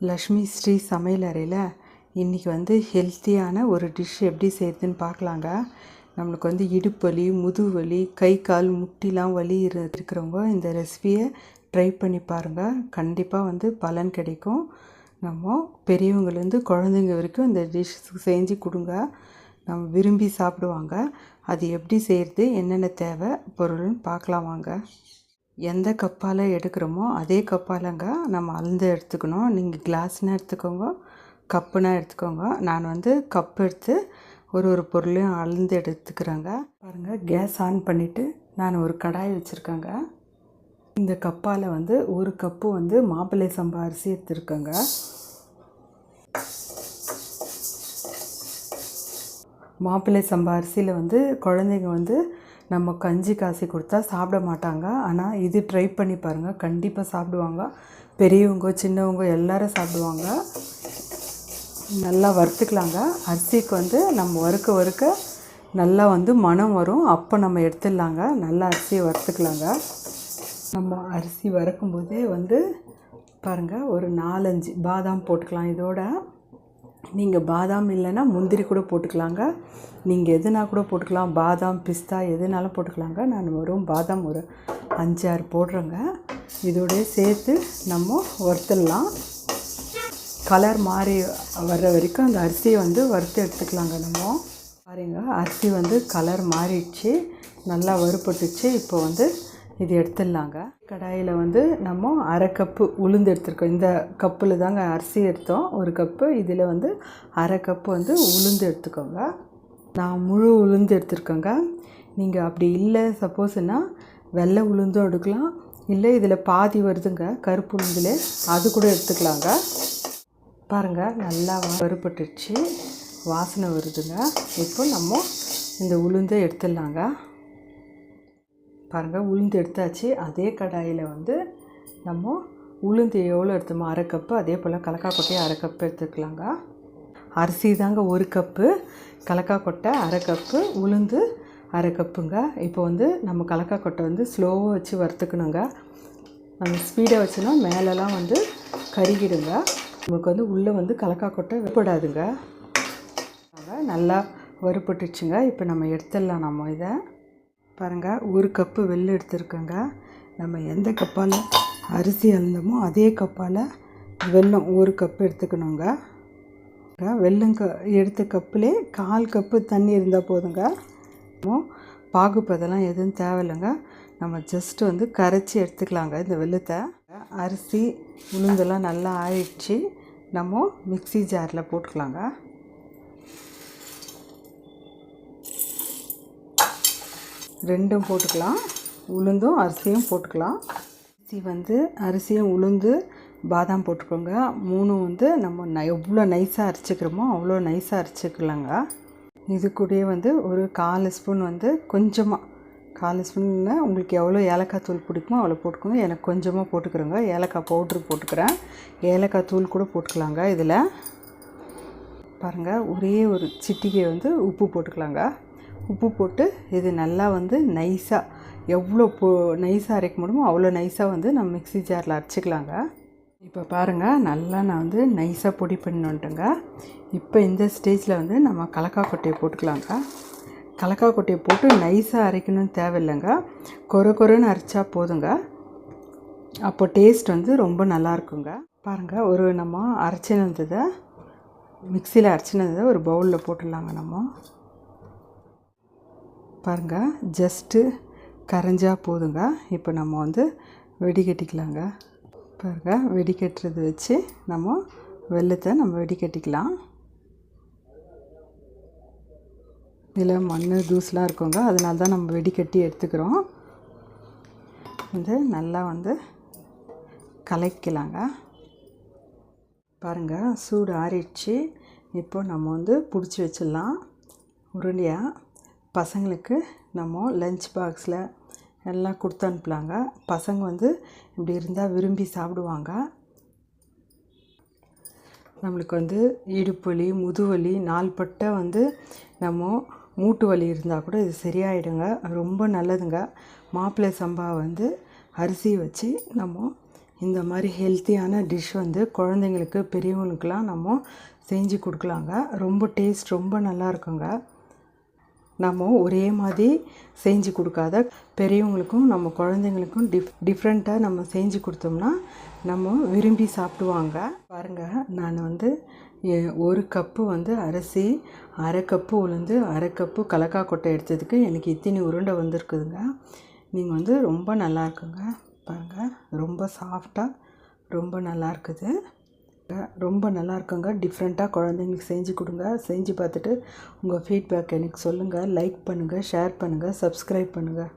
லக்ஷ்மி ஸ்ரீ சமையல் அறையில் இன்றைக்கி வந்து ஹெல்த்தியான ஒரு டிஷ் எப்படி செய்யுதுன்னு பார்க்கலாங்க. நம்மளுக்கு வந்து இடுப்பு வலி, முதுகு வலி, கை கால் முட்டிலாம் வலி இருக்கிறவங்க இந்த ரெசிபியை ட்ரை பண்ணி பாருங்கள். கண்டிப்பாக வந்து பலன் கிடைக்கும். நம்ம பெரியவங்கலேருந்து குழந்தைங்க வரைக்கும் இந்த டிஷ் செஞ்சு கொடுங்க, நம்ம விரும்பி சாப்பிடுவாங்க. அது எப்படி செய்கிறது, என்னென்ன தேவை பொருள்னு பார்க்கலாம் வாங்க. எந்த கப்பால் எடுக்கிறோமோ அதே கப்பாலங்க நம்ம அளந்து எடுத்துக்கணும். நீங்கள் கிளாஸ்னா எடுத்துக்கோங்க, கப்புனா எடுத்துக்கோங்க. நான் வந்து கப் எடுத்து ஒரு பொருளையும் அளந்து எடுத்துக்கிறேங்க. பாருங்கள், கேஸ் ஆன் பண்ணிவிட்டு நான் ஒரு கடாய் வச்சுருக்கேங்க. இந்த கப்பால் வந்து ஒரு கப்பு வந்து மாப்பிள்ளை சம்பா அரிசி எடுத்துருக்கேங்க. மாப்பிள்ளை சம்பா அரிசியில் வந்து குழந்தைங்க வந்து நம்ம கஞ்சி காசி கொடுத்தா சாப்பிட மாட்டாங்க. ஆனால் இது ட்ரை பண்ணி பாருங்கள், கண்டிப்பாக சாப்பிடுவாங்க. பெரியவங்க சின்னவங்க எல்லோரும் சாப்பிடுவாங்க. நல்லா வறுத்துக்கலாங்க. அரிசிக்கு வந்து நம்ம வறுக்க நல்லா வந்து மணம் வரும், அப்போ நம்ம எடுத்துடலாங்க. நல்லா அரிசியை வறுத்துக்கலாங்க. நம்ம அரிசி வறுக்கும்போதே வந்து பாருங்கள், ஒரு 4-5 பாதாம் போட்டுக்கலாம். இதோட நீங்கள் பாதாம் இல்லைன்னா முந்திரி கூட போட்டுக்கலாங்க. நீங்கள் எதுனா கூட போட்டுக்கலாம், பாதாம் பிஸ்தா எதுனாலும் போட்டுக்கலாங்க. நான் வெறும் பாதாம் ஒரு 5-6 போடுறேங்க. இதோடய சேர்த்து நம்ம வறுத்துடலாம். கலர் மாறி வர்ற வரைக்கும் அந்த அரிசியை வந்து வறுத்து எடுத்துக்கலாங்க. நம்ம பாருங்க, அரிசி வந்து கலர் மாறிடுச்சு, நல்லா வறுபட்டுச்சு. இப்போ வந்து இது எடுத்துடலாங்க. கடாயில் வந்து நம்ம 1/2 கப்பு உளுந்து எடுத்துருக்கோம். இந்த கப்பில் தாங்க அரிசி எடுத்தோம், ஒரு கப்பு. இதில் வந்து 1/2 கப்பு வந்து உளுந்து எடுத்துக்கோங்க. நான் முழு உளுந்து எடுத்துருக்கேங்க. நீங்கள் அப்படி இல்லை சப்போஸ்னா வெள்ளை உளுந்தும் எடுக்கலாம், இல்லை இதில் பாதி வருதுங்க கருப்பு உளுந்துல, அது கூட எடுத்துக்கலாங்க. பாருங்கள், நல்லா வறுபட்டுச்சு, வாசனை வருதுங்க. இப்போ நம்ம இந்த உளுந்தை எடுத்துடலாங்க. பாருங்கள், உளுந்து எடுத்தாச்சு. அதே கடாயில் வந்து நம்ம உளுந்து எவ்வளோ எடுத்தோமோ 1/2 கப்பு, அதே போல் கலக்காக்கொட்டையை 1/2 கப்பு எடுத்துக்கலாங்க. அரிசி தாங்க 1 கப்பு, கலக்காக்கொட்டை 1/2 கப்பு, உளுந்து 1/2 கப்புங்க. இப்போ வந்து நம்ம கலக்காக்கொட்டை வந்து ஸ்லோவாக வச்சு வறுத்துக்கணுங்க. நம்ம ஸ்பீடாக வச்சோன்னா மேலெலாம் வந்து கருகிடுங்க. நமக்கு வந்து உள்ளே வந்து கலக்காக்கொட்டை வெப்படாதுங்க. நல்லா வறுபட்டுச்சுங்க. இப்போ நம்ம எடுத்துடலாம். நம்ம இதை பாருங்கள், 1 கப்பு வெல்லம் எடுத்துருக்கோங்க. நம்ம எந்த கப்பால் அரிசி அளந்தோமோ அதே கப்பால் வெல்லம் 1 கப்பு எடுத்துக்கணுங்க. வெல்லம் எடுத்த கப்புலே 1/4 கப்பு தண்ணி இருந்தால் போதுங்க. பாகுப்பதெல்லாம் எதுவும் தேவையில்லைங்க. நம்ம ஜஸ்ட்டு வந்து கரைச்சி எடுத்துக்கலாங்க இந்த வெல்லத்தை. அரிசி உளுந்தெல்லாம் நல்லா ஆயிடுச்சு, நம்ம மிக்ஸி ஜாரில் போட்டுக்கலாங்க. ரெண்டும் போட்டுக்கலாம், உளுந்தும் அரிசியும் போட்டுக்கலாம். அரிசி வந்து அரிசியும் உளுந்து பாதாம் போட்டுக்கோங்க. 3 வந்து நம்ம எவ்வளோ நைஸாக அரைச்சிக்கிறோமோ அவ்வளோ நைஸாக அரைச்சிக்கலாங்க. இது கூட வந்து ஒரு 1/4 ஸ்பூன் வந்து கொஞ்சமாக, 1/4 ஸ்பூனில் உங்களுக்கு எவ்வளோ ஏலக்காய் தூள் பிடிக்குமோ அவ்வளோ போட்டுக்கோங்க. எனக்கு கொஞ்சமாக போட்டுக்கிறேங்க. ஏலக்காய் பவுட்ரு போட்டுக்கிறேன், ஏலக்காய் தூள் கூட போட்டுக்கலாங்க. இதில் பாருங்கள், ஒரே ஒரு சிட்டிகை வந்து உப்பு போட்டுக்கலாங்க. உப்பு போட்டு இது நல்லா வந்து நைஸாக, எவ்வளோ நைஸாக அரைக்க முடியுமோ அவ்வளோ நைஸாக வந்து நம்ம மிக்ஸி ஜாரில் அரைச்சிக்கலாங்க. இப்போ பாருங்கள், நல்லா நான் வந்து நைஸாக பொடி பண்ணிட்டுங்க. இப்போ இந்த ஸ்டேஜில் வந்து நம்ம கலக்காக்கொட்டையை போட்டுக்கலாங்க. கலக்காக்கொட்டையை போட்டு நைஸாக அரைக்கணும்னு தேவையில்லைங்க, கொரன்னு அரைச்சா போதுங்க. அப்போ டேஸ்ட் வந்து ரொம்ப நல்லாயிருக்குங்க. பாருங்கள், ஒரு நம்ம அரைச்சினதை மிக்சியில் அரைச்சினதை ஒரு பவுலில் போட்டுடலாங்க. நம்ம பாருங்கள், ஜஸ்ட்டு கரைஞ்சா போதுங்க. இப்போ நம்ம வந்து வெடிகட்டிக்கலாங்க. பாருங்கள், வெடிக்கட்டுறது வச்சு நம்ம வெல்லத்தை நம்ம வெடிக்கட்டிக்கலாம். இதில் மண் தூசுலாம் இருக்குங்க, அதனால தான் நம்ம வெடிக்கட்டி எடுத்துக்கிறோம். இது நல்லா வந்து கலக்கலாங்க. பாருங்கள், சூடு ஆறிடுச்சு. இப்போ நம்ம வந்து பிடிச்சி வச்சிடலாம் உருண்டையாக. பசங்களுக்கு நம்ம லஞ்ச் பாக்ஸில் எல்லாம் கொடுத்து அனுப்பலாங்க. பசங்க வந்து இப்படி இருந்தால் விரும்பி சாப்பிடுவாங்க. நம்மளுக்கு வந்து இடுப்பு வலி, முதுவலி, நாள்பட்ட வந்து நம்ம மூட்டு வலி இருந்தால் கூட இது சரியாயிடுங்க, ரொம்ப நல்லதுங்க. மாப்பிள்ளை சம்பா வந்து அரிசி வச்சு நம்ம இந்த மாதிரி ஹெல்த்தியான டிஷ் வந்து குழந்தைங்களுக்கு பெரியவங்களுக்கெலாம் நம்ம செஞ்சு கொடுக்கலாங்க. ரொம்ப டேஸ்ட் ரொம்ப நல்லா இருக்குங்க. நம்ம ஒரே மாதிரி செஞ்சு கொடுக்காத பெரியவங்களுக்கும் நம்ம குழந்தைங்களுக்கும் டிஃப்ரெண்ட்டாக நம்ம செஞ்சு கொடுத்தோம்னா நம்ம விரும்பி சாப்பிடுவாங்க. பாருங்கள், நான் வந்து 1 கப்பு வந்து அரிசி, 1/2 கப்பு உளுந்து, 1/2 கப்பு கலக்காய் கொட்டை எடுத்ததுக்கு எனக்கு இத்தனி உருண்டை வந்திருக்குதுங்க. நீங்கள் வந்து ரொம்ப நல்லா இருக்குங்க. பாருங்கள், ரொம்ப சாஃப்டாக ரொம்ப நல்லா இருக்குது. ரொம்ப நல்லா இருக்குங்க. டிஃப்ரெண்ட்டாக குழந்தைங்களுக்கு செஞ்சு கொடுங்க. செஞ்சு பார்த்துட்டு உங்கள் ஃபீட்பேக் எனக்கு சொல்லுங்கள். லைக் பண்ணுங்கள், ஷேர் பண்ணுங்கள், சப்ஸ்கிரைப் பண்ணுங்கள்.